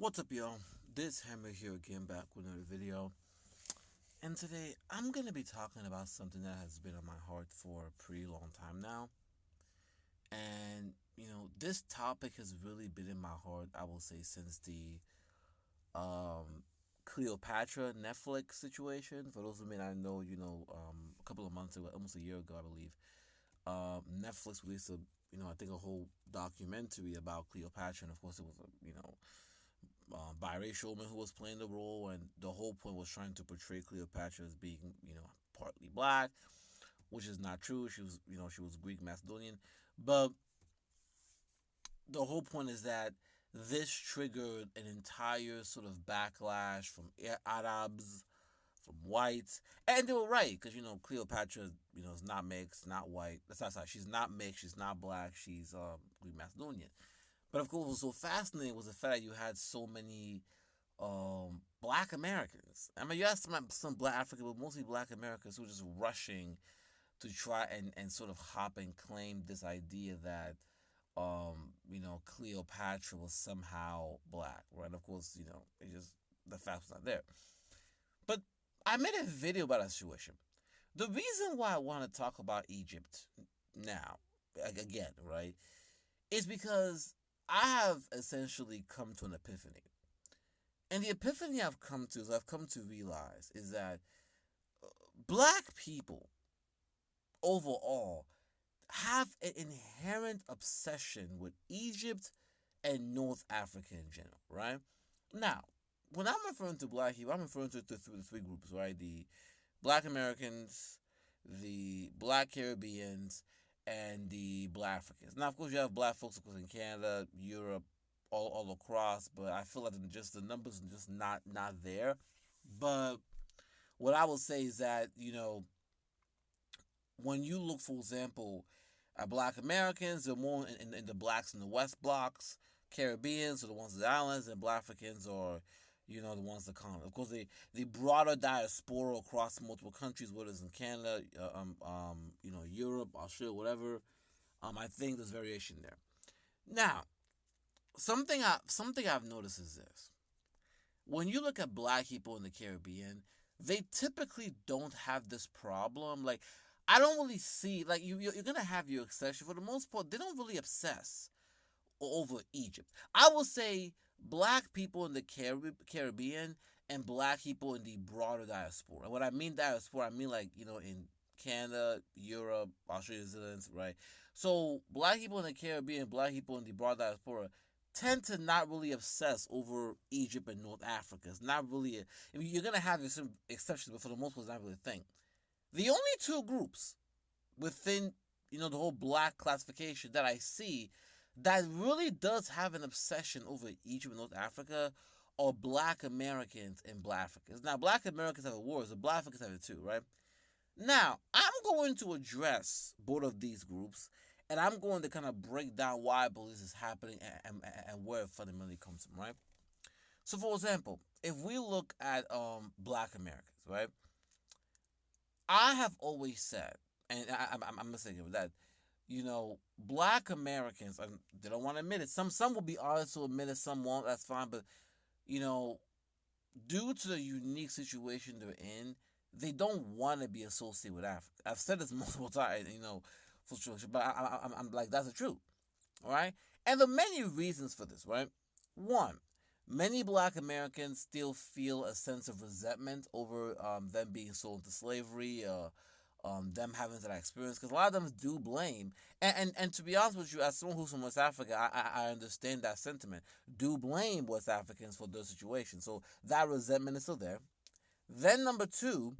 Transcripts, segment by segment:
What's up, y'all? This Hammer here again, back with another video. And today I'm gonna be talking about something that has been on my heart for a pretty long time now. And this topic has really been in my heart, I will say, since the Cleopatra Netflix situation. For those who may not know, a couple of months ago, almost a year ago, I believe, Netflix released I think a whole documentary about Cleopatra, and of course, it was a biracial woman who was playing the role, and the whole point was trying to portray Cleopatra as being, partly black, which is not true. She was Greek Macedonian, but the whole point is that this triggered an entire sort of backlash from Arabs, from whites, and they were right because Cleopatra, is not mixed, not white. That's not sorry. She's not mixed. She's not black. She's Greek Macedonian. But of course, what was so fascinating was the fact that you had so many black Americans. I mean, you had some black Africans, but mostly black Americans who were just rushing to try and sort of hop and claim this idea that, Cleopatra was somehow black, right? And of course, it just, the fact was not there. But I made a video about that situation. The reason why I want to talk about Egypt now, again, right, is because I have essentially come to an epiphany. And the epiphany I've come to realize is that black people overall have an inherent obsession with Egypt and North Africa in general, right? Now, when I'm referring to black people, I'm referring to the three groups, right? The black Americans, the black Caribbeans, and the black Africans. Now, of course, you have black folks, of course, in Canada, Europe, all across, but I feel like just the numbers are just not there. But what I will say is that when you look, for example, at Black Americans, they're more in the blacks in the West blocks. Caribbeans are the ones in the islands, and Black Africans are, the ones that come. Of course, the broader diaspora across multiple countries, whether it's in Canada, Europe, Australia, whatever. I think there's variation there. Now, something I've noticed is this: when you look at black people in the Caribbean, they typically don't have this problem. Like, I don't really see, like, you're gonna have your exception. For the most part, they don't really obsess over Egypt. I will say black people in the Caribbean and black people in the broader diaspora. And what I mean diaspora, I mean, like, in Canada, Europe, Australia, New Zealand, right? So black people in the Caribbean, black people in the broader diaspora tend to not really obsess over Egypt and North Africa. It's not really I mean, you're gonna have some exceptions, but for the most part, it's not really a thing. The only two groups within the whole black classification that I see that really does have an obsession over Egypt and North Africa are black Americans and black Africans. Now, black Americans have a war, so black Africans have it too, right? Now, I'm going to address both of these groups, and I'm going to kind of break down why I believe this is happening and where it fundamentally comes from, right? So, for example, if we look at black Americans, right? I have always said, and I'm going to say that, black Americans, and they don't want to admit it. Some will be honest to admit it, some won't. That's fine. But you know, due to the unique situation they're in, they don't want to be associated with Africa. I've said this multiple times, for sure. But I'm like, that's the truth. All right, and there are many reasons for this. Right, one. Many black Americans still feel a sense of resentment over them being sold into slavery, them having that experience, because a lot of them do blame, and to be honest with you, as someone who's from West Africa, I understand that sentiment. Do blame West Africans for their situation, so that resentment is still there. Then number two,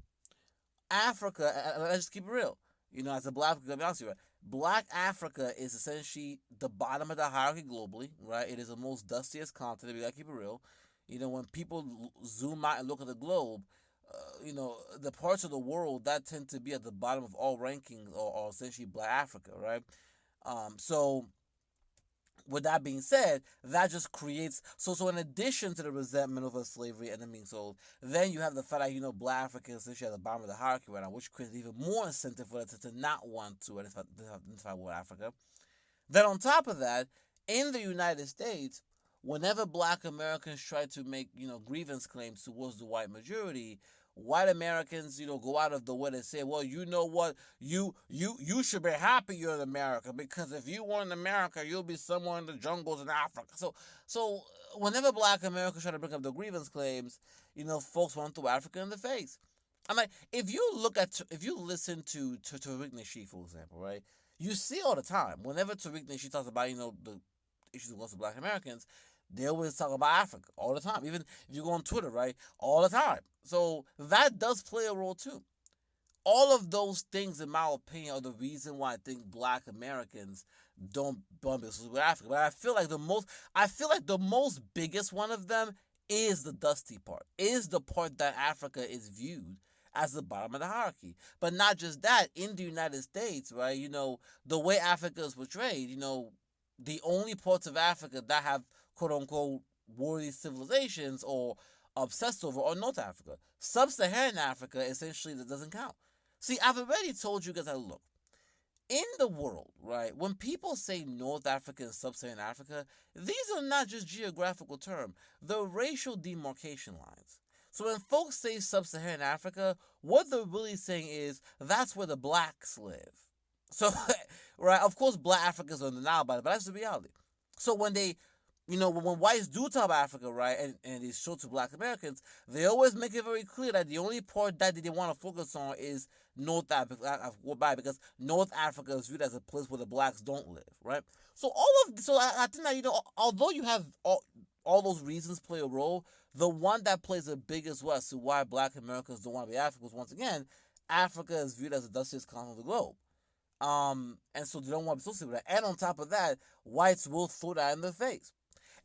Africa, and let's just keep it real. As a black, to be honest with you, Black Africa is essentially the bottom of the hierarchy globally, right? It is the most dustiest continent. We gotta keep it real. When people zoom out and look at the globe, the parts of the world that tend to be at the bottom of all rankings are essentially Black Africa, right? So with that being said, that just creates so in addition to the resentment over slavery and them being sold, then you have the fact that Black Africans essentially at the bottom of the hierarchy right now, which creates even more incentive for them to not want to identify with Africa. Then on top of that, in the United States, whenever black Americans try to make, grievance claims towards the white majority, white Americans, go out of the way to say, well, you know what, you should be happy you're in America, because if you weren't in America, you'll be somewhere in the jungles in Africa. So whenever black Americans try to bring up the grievance claims, folks want to throw Africa in the face. I'm like, if you listen to Tariq Nasheed, for example, right, you see all the time, whenever Tariq Nasheed talks about, the issues against black Americans, they always talk about Africa all the time. Even if you go on Twitter, right, all the time. So that does play a role too. All of those things, in my opinion, are the reason why I think black Americans don't bump business with Africa. But I feel like the most biggest one of them is the dusty part. Is the part that Africa is viewed as the bottom of the hierarchy. But not just that, in the United States, right, the way Africa is portrayed, the only parts of Africa that have quote unquote worthy civilizations or obsessed over are North Africa. Sub-Saharan Africa essentially that doesn't count. See, I've already told you guys that, look, in the world, right, when people say North Africa and Sub-Saharan Africa, these are not just geographical terms, they're racial demarcation lines. So when folks say Sub-Saharan Africa, what they're really saying is that's where the blacks live. So, right, of course, black Africans are in denial about it, but that's the reality. So when they, when whites do talk about Africa, right, and they show to black Americans, they always make it very clear that the only part that they want to focus on is North Africa. Why? Because North Africa is viewed as a place where the blacks don't live, right? So I think that, although you have all those reasons play a role, the one that plays the biggest role as to why black Americans don't want to be Africans, once again, Africa is viewed as the dustiest continent of the globe. And so they don't want to be associated with that. And on top of that, whites will throw that in their face.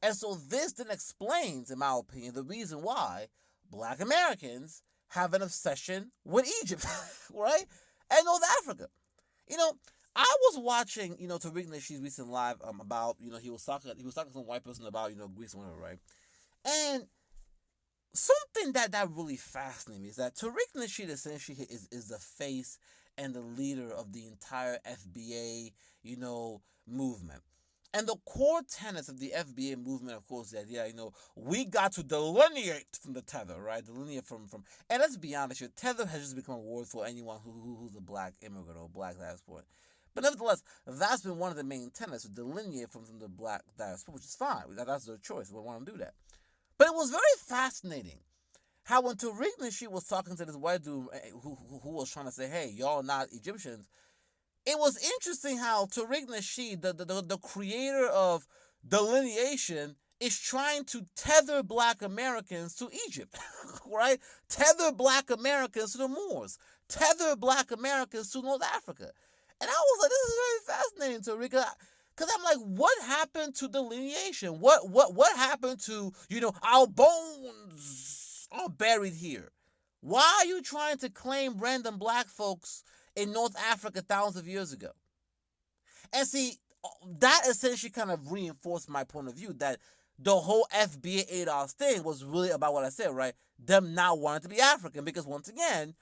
And so this then explains, in my opinion, the reason why black Americans have an obsession with Egypt, right? And North Africa. I was watching, Tariq Nasheed's recent live about, he was talking to some white person about, Greece and whatever, right? And something that really fascinated me is that Tariq Nasheed essentially is the face and the leader of the entire FBA, movement. And the core tenets of the FBA movement, of course, is that, we got to delineate from the tether, right? Delineate from and let's be honest here, tether has just become a word for anyone who's a black immigrant or black diaspora. But nevertheless, that's been one of the main tenets, to delineate from the black diaspora, which is fine. That's their choice. We want to do that. But it was very fascinating how when Tariq Nasheed was talking to this white dude who was trying to say, hey, y'all not Egyptians, it was interesting how Tariq Nasheed, the creator of delineation, is trying to tether black Americans to Egypt, right? Tether black Americans to the Moors. Tether black Americans to North Africa. And I was like, this is very fascinating, Tariq. Because I'm like, what happened to delineation? What happened to, our bones are buried here? Why are you trying to claim random black folks in North Africa thousands of years ago? And see, that essentially kind of reinforced my point of view that the whole FBA ADOS thing was really about what I said, right? Them not wanting to be African. Because once again,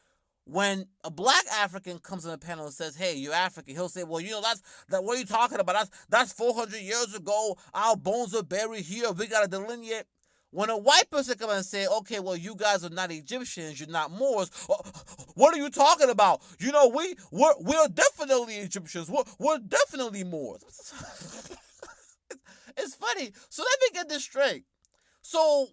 when a black African comes on a panel and says, hey, you're African, he'll say, well, what are you talking about? That's 400 years ago. Our bones are buried here. We got to delineate. When a white person comes and say, okay, well, you guys are not Egyptians, you're not Moors, what are you talking about? We're definitely Egyptians. We're definitely Moors. It's funny. So let me get this straight. So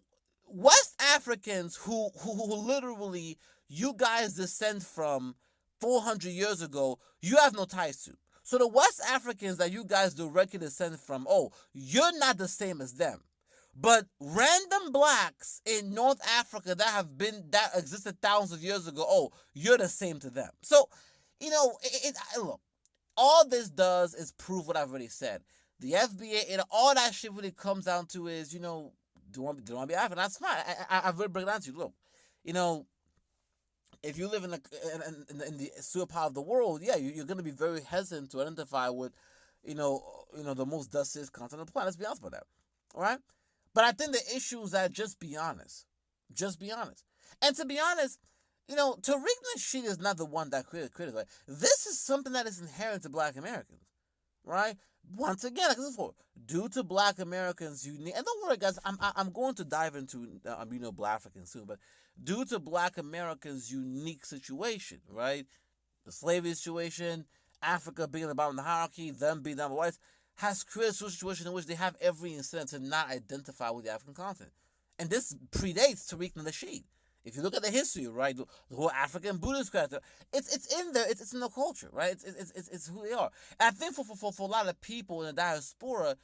West Africans who literally you guys descend from 400 years ago, you have no ties to. So the West Africans that you guys directly descend from, you're not the same as them. But random blacks in North Africa that existed thousands of years ago, you're the same to them. So, look, all this does is prove what I've already said. The FBA and all that shit really comes down to is, do you want to be African? That's fine. I've already broken down to you. Look, if you live in the super part of the world, yeah, you're going to be very hesitant to identify with, the most dustiest continent on the planet. Let's be honest about that. All right? But I think the issue is that just be honest. Just be honest. And to be honest, Tariq Nasheed is not the one that created it. Right? This is something that is inherent to black Americans. Right? Once again, like I said before, due to Black Americans' unique, and don't worry, guys, I'm going to dive into Black Africans soon, but due to Black Americans' unique situation, right? The slavery situation, Africa being at the bottom of the hierarchy, them being down the whites, has created a situation in which they have every incentive to not identify with the African continent. And this predates Tariq Nasheed. If you look at the history, right, the whole African Buddhist character, it's in there. It's in the culture, right? It's who they are. And I think for a lot of people in the diaspora,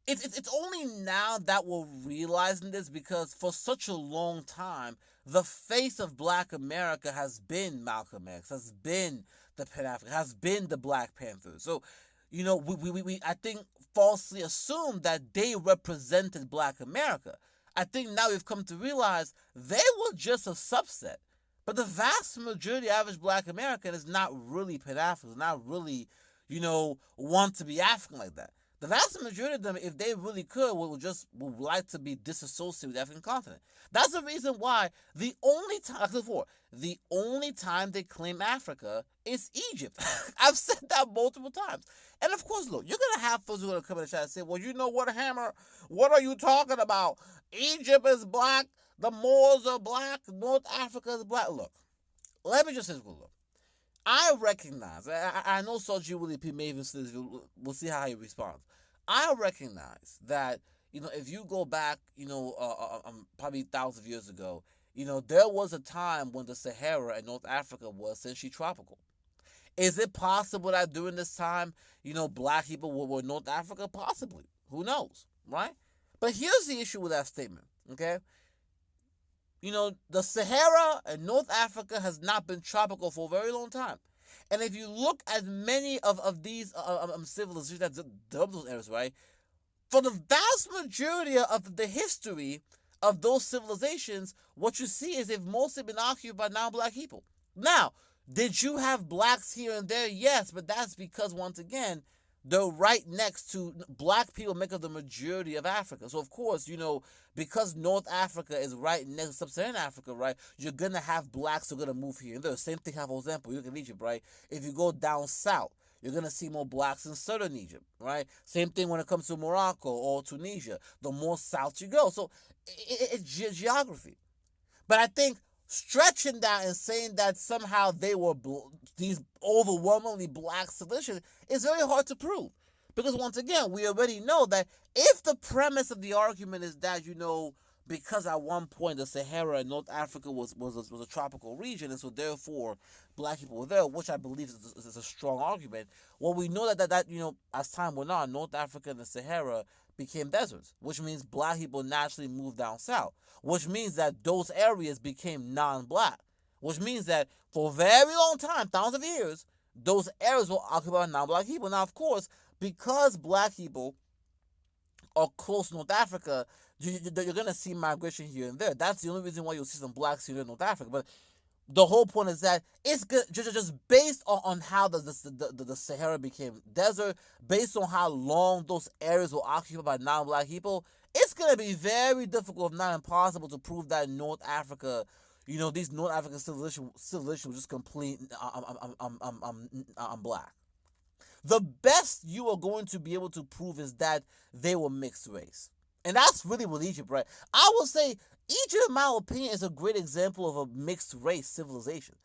it's only now that we're realizing this, because for such a long time, the face of Black America has been Malcolm X, has been the Pan-African, has been the Black Panthers. So, we I think falsely assumed that they represented Black America. I think now we've come to realize they were just a subset. But the vast majority of average Black American is not really Pan-African, not really, want to be African like that. The vast majority of them, if they really could, would like to be disassociated with the African continent. That's the reason why the only time they claim Africa is Egypt. I've said that multiple times. And of course, look, you're going to have folks who are going to come in the chat and say, well, you know what, Hammer? What are you talking about? Egypt is black. The Moors are black. North Africa is black. Look, let me just say, look. I recognize, I know Soji Willie P. Maven says, we'll see how he responds. I recognize that, if you go back, probably thousands of years ago, there was a time when the Sahara and North Africa was essentially tropical. Is it possible that during this time, Black people were in North Africa? Possibly. Who knows, right? But here's the issue with that statement, okay? The Sahara and North Africa has not been tropical for a very long time. And if you look at many of these civilizations that developed those areas, right, for the vast majority of the history of those civilizations, what you see is they've mostly been occupied by non-Black people. Now, did you have Blacks here and there? Yes, but that's because, once again, they're right next to Black people make up the majority of Africa. So, of course, because North Africa is right next to Sub-Saharan Africa, right, you're going to have Blacks who are going to move here and there. Same thing, for example, you look at Egypt, right? If you go down south, you're going to see more Blacks in southern Egypt, right? Same thing when it comes to Morocco or Tunisia. The more south you go. So, it's geography. But I think stretching that and saying that somehow they were these overwhelmingly Black civilizations is very hard to prove. Because once again, we already know that if the premise of the argument is that, because at one point the Sahara and North Africa was a tropical region, and so therefore Black people were there, which I believe is a strong argument. Well, we know that as time went on, North Africa and the Sahara became deserts, which means Black people naturally moved down south, which means that those areas became non-Black, which means that for a very long time, thousands of years, those areas were occupied by non-Black people. Now, of course, because Black people are close to North Africa, you're going to see migration here and there. That's the only reason why you'll see some Blacks here in North Africa. But the whole point is that it's good, just based on how the Sahara became desert, based on how long those areas were occupied by non-Black people, it's going to be very difficult, if not impossible, to prove that North Africa, these North African civilizations were just complete Black. The best you are going to be able to prove is that they were mixed race. And that's really with Egypt, right? I will say Egypt, in my opinion, is a great example of a mixed race civilization.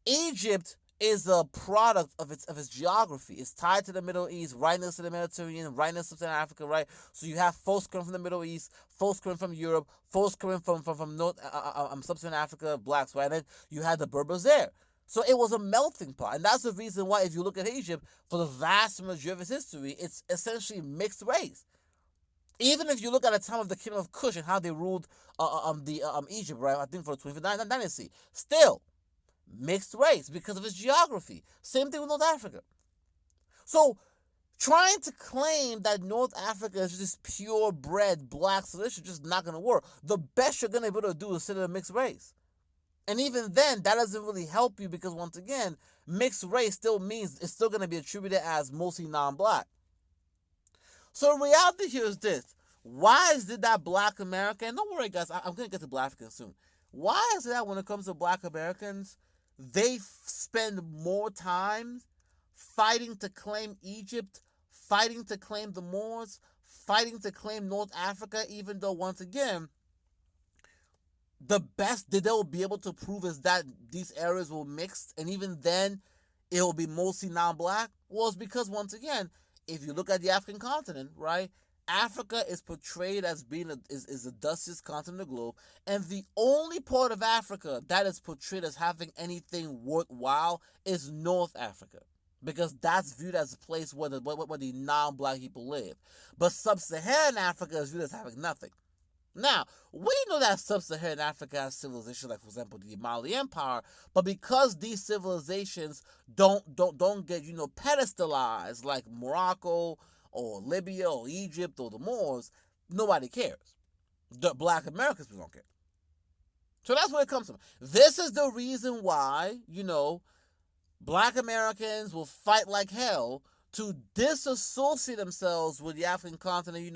Egypt is a product of its geography. It's tied to the Middle East, right next to the Mediterranean, right next to Southern Africa, right? So you have folks coming from the Middle East, folks coming from Europe, folks coming from North Sub-Saharan Africa, Blacks, right? And then you had the Berbers there. So it was a melting pot. And that's the reason why, if you look at Egypt, for the vast majority of its history, it's essentially mixed race. Even if you look at the time of the Kingdom of Kush and how they ruled Egypt, right? I think for the 25th dynasty, still mixed race because of its geography. Same thing with North Africa. So trying to claim that North Africa is just purebred Black civilization is just not going to work. The best you're going to be able to do is sit in a mixed race. And even then, that doesn't really help you because, once again, mixed race still means it's still going to be attributed as mostly non-Black. So the reality here is this. Why is it that Black America, and don't worry guys, I'm going to get to Black Africans soon. Why is it that when it comes to Black Americans, they spend more time fighting to claim Egypt, fighting to claim the Moors, fighting to claim North Africa, even though, once again, the best that they'll be able to prove is that these areas were mixed, and even then, it will be mostly non-black. Well, it's because, once again, if you look at the African continent, right, Africa is portrayed as being is the dustiest continent of the globe, and the only part of Africa that is portrayed as having anything worthwhile is North Africa, because that's viewed as a place where the non-black people live. But sub-Saharan Africa is viewed as having nothing. Now, we know that sub-Saharan Africa has civilizations like, for example, the Mali Empire, but because these civilizations don't get, pedestalized like Morocco or Libya or Egypt or the Moors, nobody cares. The black Americans don't care. So that's where it comes from. This is the reason why, black Americans will fight like hell to disassociate themselves with the African continent.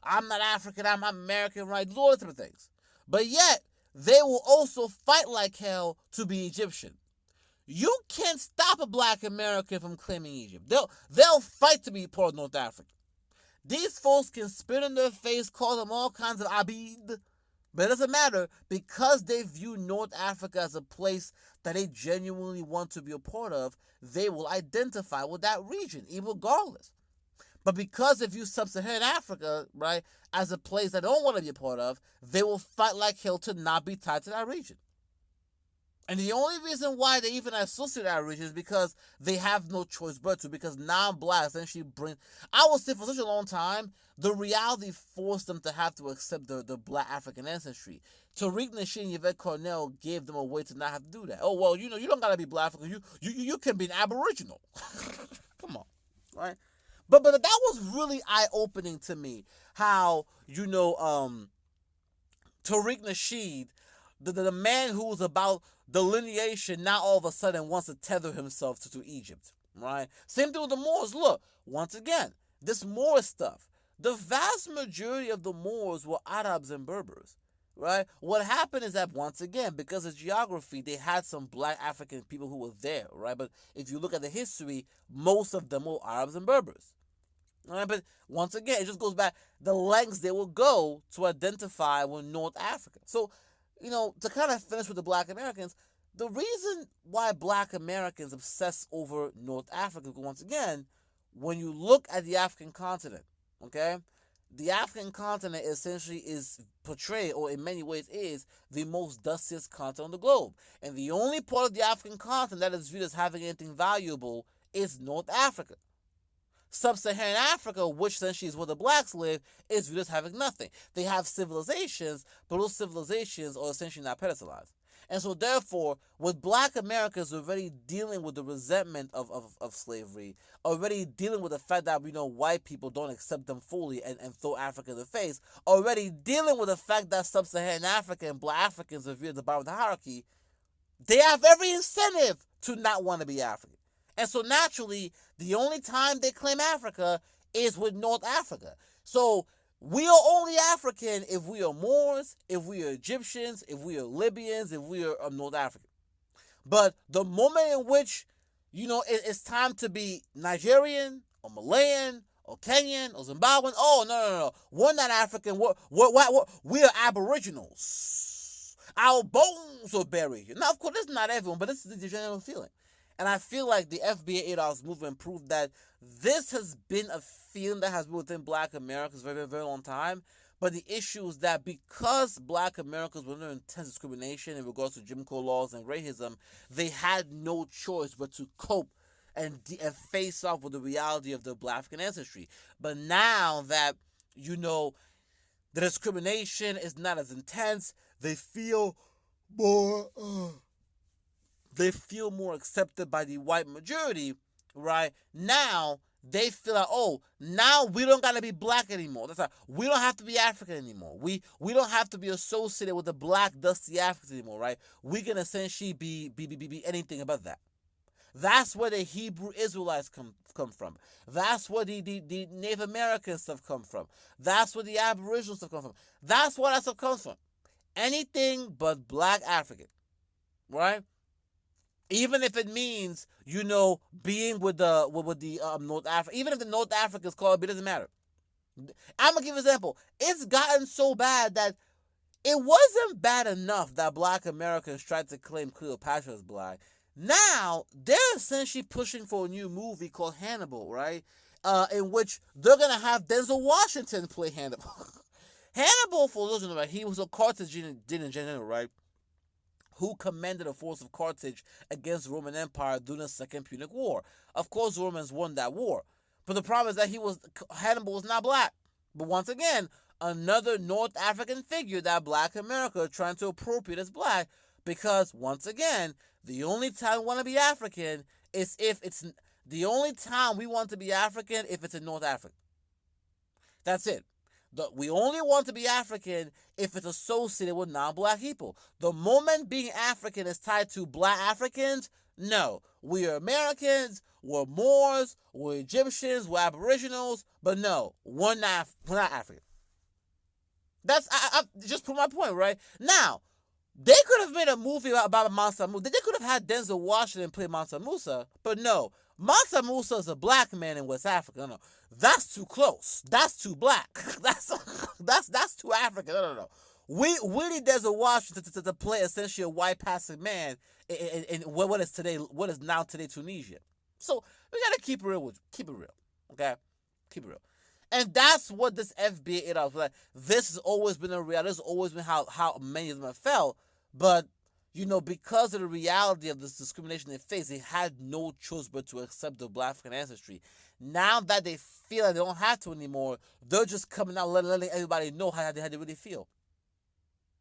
I'm not African, I'm American, right? All those type of things. But yet, they will also fight like hell to be Egyptian. You can't stop a black American from claiming Egypt. They'll fight to be part of North Africa. These folks can spit in their face, call them all kinds of abid, but it doesn't matter, because they view North Africa as a place that they genuinely want to be a part of. They will identify with that region, even regardless. But because they view Sub-Saharan Africa, right, as a place that they don't want to be a part of, they will fight like hell to not be tied to that region. And the only reason why they even associate that region is because they have no choice but to, because non-black essentially I would say for such a long time, the reality forced them to have to accept the black African ancestry. Tariq Nasheed and Yvette Cornell gave them a way to not have to do that. Oh, well, you don't got to be black African. You can be an Aboriginal. Come on, right? But that was really eye-opening to me, how, Tariq Nasheed, the man who was about delineation, now all of a sudden wants to tether himself to Egypt, right? Same thing with the Moors. Look, once again, this Moor stuff. The vast majority of the Moors were Arabs and Berbers, right? What happened is that, once again, because of geography, they had some black African people who were there, right? But if you look at the history, most of them were Arabs and Berbers. Right? But once again, it just goes back the lengths they will go to identify with North Africa. So, to kind of finish with the black Americans, the reason why black Americans obsess over North Africa, once again, when you look at the African continent, okay, the African continent essentially is portrayed, or in many ways is, the most dustiest continent on the globe. And the only part of the African continent that is viewed as having anything valuable is North Africa. Sub-Saharan Africa, which essentially is where the blacks live, is viewed as having nothing. They have civilizations, but those civilizations are essentially not pedestalized. And so therefore, with black Americans already dealing with the resentment of slavery, already dealing with the fact that, white people don't accept them fully and throw Africa in the face, already dealing with the fact that Sub-Saharan Africa and black Africans are viewed at the bottom of the hierarchy, they have every incentive to not want to be African. And so naturally, the only time they claim Africa is with North Africa. So we are only African if we are Moors, if we are Egyptians, if we are Libyans, if we are North African. But the moment in which, it's time to be Nigerian or Malayan or Kenyan or Zimbabwean, oh, no. We're not African. We are Aboriginals. Our bones are buried here. Now, of course, this is not everyone, but this is the general feeling. And I feel like the FBA 8 Hours movement proved that this has been a feeling that has been within black Americans for a very, very long time. But the issue is that because black Americans were under intense discrimination in regards to Jim Crow laws and racism, they had no choice but to cope and face off with the reality of their black African ancestry. But now that, the discrimination is not as intense, they feel more accepted by the white majority, right? Now, they feel like, now we don't gotta be black anymore. That's right. We don't have to be African anymore. We don't have to be associated with the black, dusty Africans anymore, right? We can essentially be anything but that. That's where the Hebrew Israelites come from. That's where the Native American stuff come from. That's where the Aboriginal stuff come from. That's where that stuff comes from. Anything but black African, right? Even if it means, being with the North Africa, even if the North Africans call it doesn't matter. I'm gonna give you an example. It's gotten so bad that it wasn't bad enough that Black Americans tried to claim Cleopatra as Black. Now they're essentially pushing for a new movie called Hannibal, right? In which they're gonna have Denzel Washington play Hannibal. Hannibal, for those who know, he was a Carthaginian general, right? Who commanded a force of Carthage against the Roman Empire during the Second Punic War. Of course, the Romans won that war. But the problem is that Hannibal was not black. But once again, another North African figure that Black America are trying to appropriate as black, because once again, the only time we want to be African is if it's the only time we want to be African if it's in North Africa. That's it. We only want to be African if it's associated with non-black people. The moment being African is tied to black Africans, no. We are Americans, we're Moors, we're Egyptians, we're Aboriginals, but no, we're not African. That's, I just put my point, right? Now, they could have made a movie about Mansa Musa. They could have had Denzel Washington play Mansa Musa, but no. Mansa Musa is a black man in West Africa. No. That's too close. That's too black. That's too African. No. We need Denzel Washington to play essentially a white passing man in what is now today Tunisia. So we gotta keep it real. Okay, keep it real. And that's what this FBA is. Like, this has always been a reality. This has always been how many of them have felt. But because of the reality of this discrimination they face, they had no choice but to accept the Black African ancestry. Now that they feel like they don't have to anymore, they're just coming out letting everybody know how they really feel.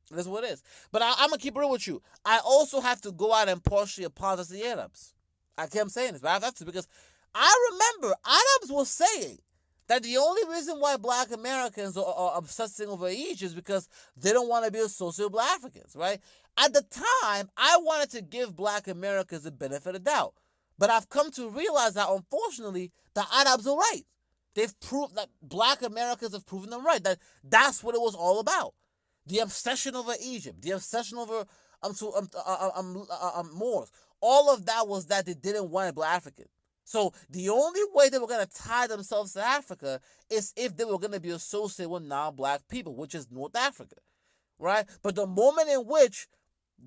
That's what it is. But I'm going to keep it real with you. I also have to go out and partially apologize to the Arabs. I keep saying this, but I have to, because I remember Arabs was saying that the only reason why Black Americans are obsessing over Egypt is because they don't want to be associated with Black Africans, right? At the time, I wanted to give Black Americans the benefit of the doubt. But I've come to realize that, unfortunately, the Arabs are right. They've proved that Black Americans have proven them right. That's what it was all about. The obsession over Egypt, the obsession over Moors. All of that was that they didn't want a Black African. So the only way they were going to tie themselves to Africa is if they were going to be associated with non-black people, which is North Africa, right? But the moment in which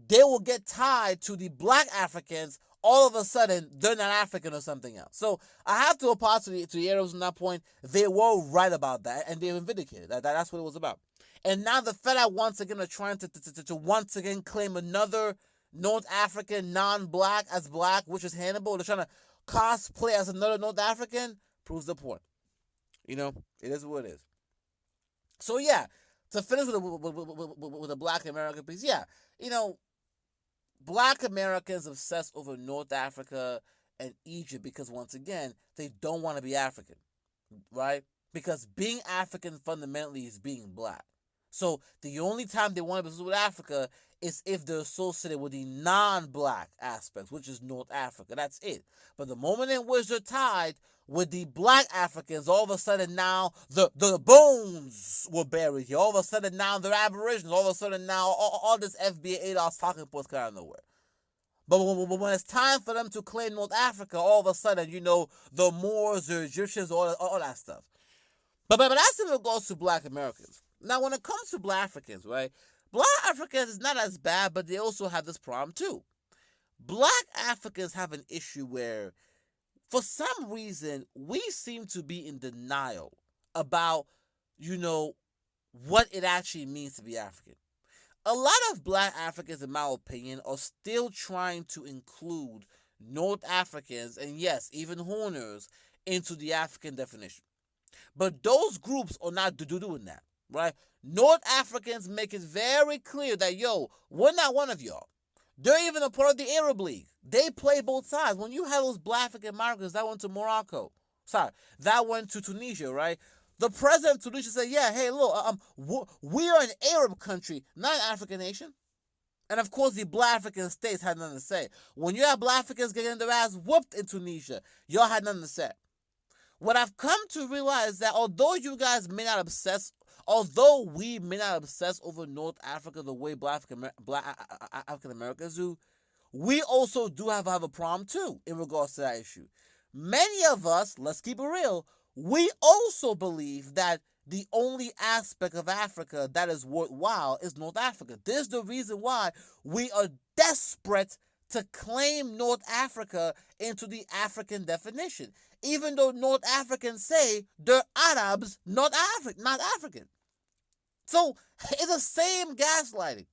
they will get tied to the black Africans, all of a sudden they're not African or something else. So I have to apologize to the Arabs on that point. They were right about that, and they've been vindicated. That's what it was about. And now the Fed once again are trying to once again claim another North African non-black as black, which is Hannibal. They're trying to cosplay as another North African. Proves the point. It is what it is. So yeah, to finish with the Black American piece, yeah, Black Americans obsess over North Africa and Egypt because, once again, they don't want to be African, right? Because being African fundamentally is being black. So the only time they want to be associated with Africa is if they're associated with the non-black aspects, which is North Africa. That's it. But the moment in which they're tied with the black Africans, all of a sudden now the bones were buried here. All of a sudden now they're Aboriginals. All of a sudden now all this FBA ADOS talking points kind of nowhere. But when it's time for them to claim North Africa, all of a sudden, the Moors, the Egyptians, all that stuff. But that's in regards to Black Americans. Now, when it comes to Black Africans, right? Black Africans is not as bad, but they also have this problem too. Black Africans have an issue where, for some reason, we seem to be in denial about, what it actually means to be African. A lot of Black Africans, in my opinion, are still trying to include North Africans, and yes, even Horners, into the African definition. But those groups are not doing that, right? North Africans make it very clear that, we're not one of y'all. They're even a part of the Arab League. They play both sides. When you have those Black African migrants that went to Morocco, that went to Tunisia, right? The president of Tunisia said, yeah, hey, look, we are an Arab country, not an African nation. And of course, the Black African states had nothing to say. When you have Black Africans getting their ass whooped in Tunisia, y'all had nothing to say. What I've come to realize is that although we may not obsess over North Africa the way Black African Americans do, we also do have a problem too in regards to that issue. Many of us, let's keep it real, we also believe that the only aspect of Africa that is worthwhile is North Africa. This is the reason why we are desperate to claim North Africa into the African definition. Even though North Africans say they're Arabs, not African. So it's the same gaslighting.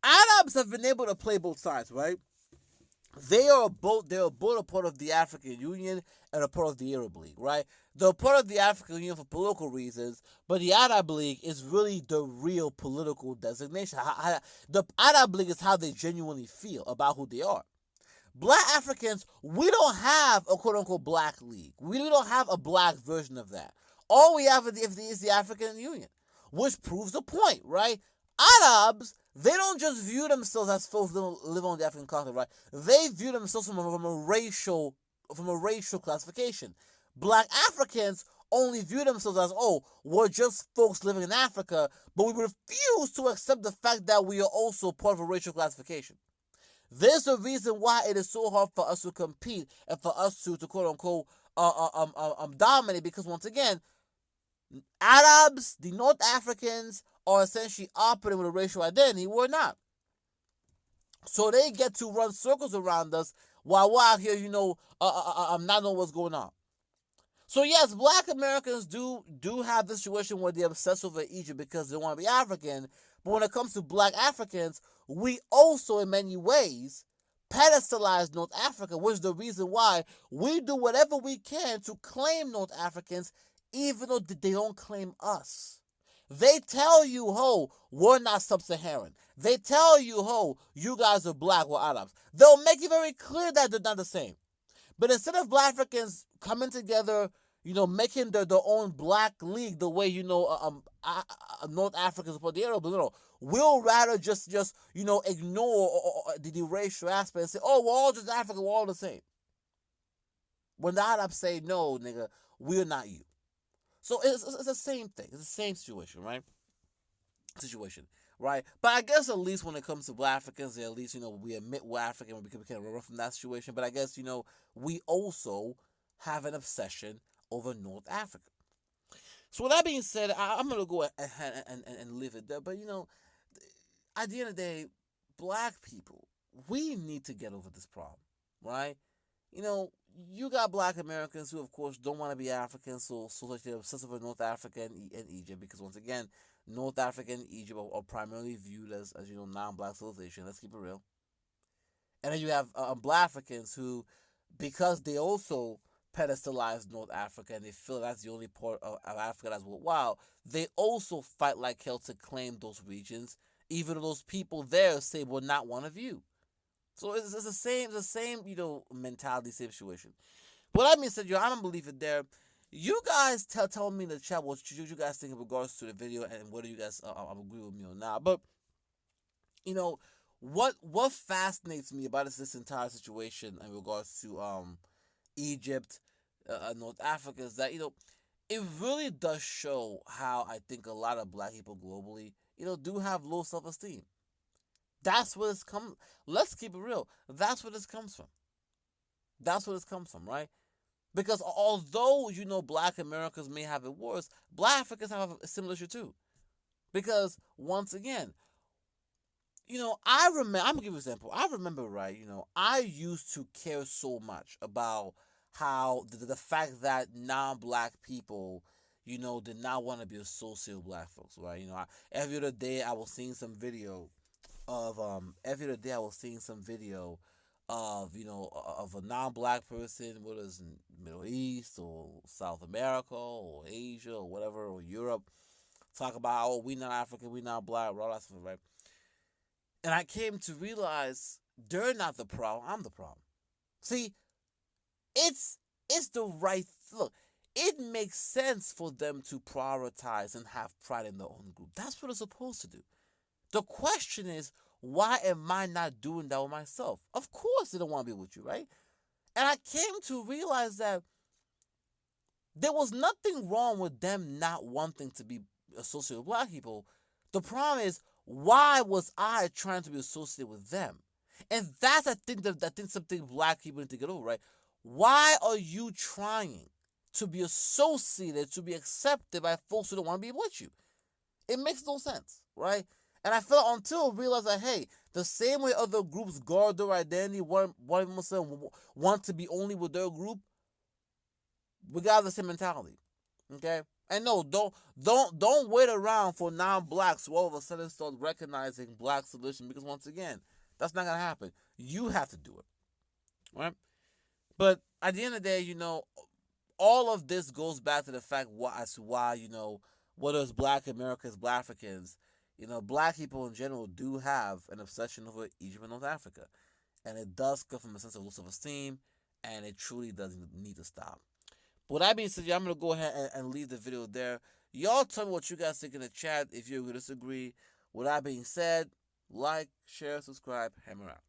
Arabs have been able to play both sides, right? They are both a part of the African Union and a part of the Arab League, right? They're part of the African Union for political reasons, but the Arab League is really the real political designation. The Arab League is how they genuinely feel about who they are. Black Africans, we don't have a quote-unquote black league. We don't have a black version of that. All we have is the African Union, which proves the point, right? Arabs, they don't just view themselves as folks that live on the African continent, right? They view themselves from a racial classification. Black Africans only view themselves as, oh, we're just folks living in Africa, but we refuse to accept the fact that we are also part of a racial classification. There's a reason why it is so hard for us to compete and for us to quote unquote dominate, because once again, Arabs, the North Africans, are essentially operating with a racial identity. We're not. So they get to run circles around us while we're out here, not knowing what's going on. So yes, Black Americans do have this situation where they're obsessed over Egypt because they want to be African. But when it comes to Black Africans, we also, in many ways, pedestalize North Africa, which is the reason why we do whatever we can to claim North Africans, even though they don't claim us. They tell you, ho, we're not sub-Saharan. They tell you, ho, you guys are black, we're Arabs. They'll make it very clear that they're not the same. But instead of Black Africans coming together, making their own black league the way, North Africans put the Arabs, we'll rather just ignore the racial aspect and say, oh, we're all just African, we're all the same. When the Arabs say, no, nigga, we're not you. So it's the same thing. It's the same situation, right? Right? But I guess at least when it comes to Black Africans, at least, we admit we're African, we can run from that situation. But I guess, we also have an obsession over North Africa. So with that being said, I'm going to go ahead and leave it there. But, at the end of the day, Black people, we need to get over this problem, right? You got Black Americans who, of course, don't want to be Africans, so they're obsessed with North Africa and Egypt, because once again, North Africa and Egypt are primarily viewed as non-black civilization. Let's keep it real. And then you have Black Africans who, because they also pedestalize North Africa and they feel that's the only part of Africa that's worthwhile, they also fight like hell to claim those regions, even though those people there say we're not one of you. So it's the same mentality, same situation. But that being said, I'm gonna leave it there. You guys tell me in the chat what you guys think in regards to the video and whether you guys agree with me or not. But what fascinates me about this entire situation in regards to Egypt, North Africa, is that it really does show how I think a lot of Black people globally do have low self-esteem. That's where it's come. Let's keep it real. That's where this comes from. Right? Because although Black Americans may have it worse, Black Africans have a similar issue too. Because once again, I'm gonna give you an example. I remember, right? I used to care so much about how the fact that non-Black people, did not want to be associated with Black folks, right? Every other day I was seeing some video of of a non-Black person, whether it's in Middle East or South America or Asia or whatever, or Europe, talk about, oh, we not African, we not Black, all that stuff, right? And I came to realize they're not the problem, I'm the problem. See, it's the right look. It makes sense for them to prioritize and have pride in their own group. That's what they're supposed to do. The question is, why am I not doing that with myself? Of course they don't want to be with you, right? And I came to realize that there was nothing wrong with them not wanting to be associated with Black people. The problem is, why was I trying to be associated with them? And that's I think something black people need to get over, right? Why are you trying to be associated, to be accepted by folks who don't want to be with you? It makes no sense, right? And I felt until I realized that, hey, the same way other groups guard their identity, want to be only with their group, we got the same mentality. Okay? And no, don't wait around for non-blacks to all of a sudden start recognizing black solution, because once again, that's not gonna happen. You have to do it. Right? But at the end of the day, all of this goes back to the fact as to why, whether it's black Americans, black Africans, black people in general do have an obsession over Egypt and North Africa. And it does come from a sense of low self-esteem, and it truly doesn't need to stop. But with that being said, I'm going to go ahead and leave the video there. Y'all tell me what you guys think in the chat if you agree or disagree. With that being said, like, share, subscribe, hammer out.